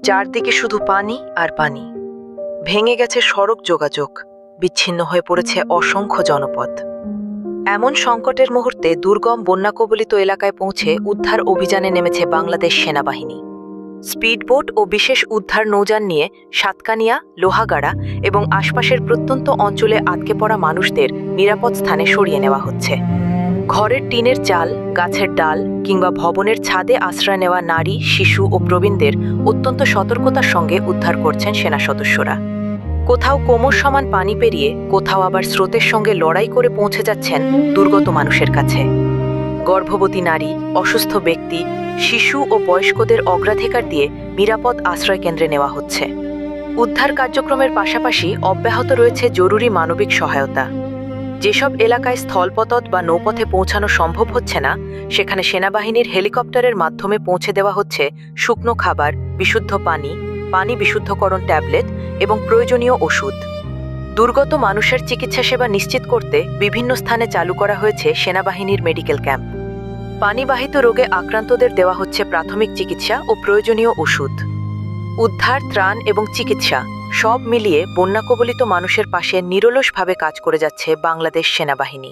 চারদিকে শুধু পানি আর পানি। ভেঙে গেছে সড়ক যোগাযোগ, বিচ্ছিন্ন হয়ে পড়েছে অসংখ্য জনপদ। এমন সংকটের মুহূর্তে দুর্গম বন্যাকবলিত এলাকায় পৌঁছে উদ্ধার অভিযানে নেমেছে বাংলাদেশ সেনাবাহিনী। স্পিডবোট ও বিশেষ উদ্ধার নৌযান নিয়ে সাতকানিয়া, লোহাগাড়া এবং আশপাশের প্রত্যন্ত অঞ্চলে আটকে পড়া মানুষদের নিরাপদ স্থানে সরিয়ে নেওয়া হচ্ছে। ঘরের টিনের চাল, গাছের ডাল কিংবা ভবনের ছাদে আশ্রয় নেওয়া নারী, শিশু ও প্রবীণদের অত্যন্ত সতর্কতার সঙ্গে উদ্ধার করছেন সেনা সদস্যরা। কোথাও কোমর সমান পানি পেরিয়ে, কোথাও আবার স্রোতের সঙ্গে লড়াই করে পৌঁছে যাচ্ছেন দুর্গত মানুষের কাছে। গর্ভবতী নারী, অসুস্থ ব্যক্তি, শিশু ও বয়স্কদের অগ্রাধিকার দিয়ে নিরাপদ আশ্রয় কেন্দ্রে নেওয়া হচ্ছে। উদ্ধার কার্যক্রমের পাশাপাশি অব্যাহত রয়েছে জরুরি মানবিক সহায়তা। যেসব এলাকায় স্থলপথ বা নৌপথে পৌঁছানো সম্ভব হচ্ছে না, সেখানে সেনাবাহিনীর হেলিকপ্টারের মাধ্যমে পৌঁছে দেওয়া হচ্ছে শুকনো খাবার, বিশুদ্ধ পানি, পানি বিশুদ্ধকরণ ট্যাবলেট এবং প্রয়োজনীয় ওষুধ। দুর্গত মানুষের চিকিৎসা সেবা নিশ্চিত করতে বিভিন্ন স্থানে চালু করা হয়েছে সেনাবাহিনীর মেডিকেল ক্যাম্প। পানিবাহিত রোগে আক্রান্তদের দেওয়া হচ্ছে প্রাথমিক চিকিৎসা ও প্রয়োজনীয় ওষুধ। উদ্ধার, ত্রাণ এবং চিকিৎসা সব মিলিয়ে বন্যাকবলিত মানুষের পাশে নিরলসভাবে কাজ করে যাচ্ছে বাংলাদেশ সেনাবাহিনী।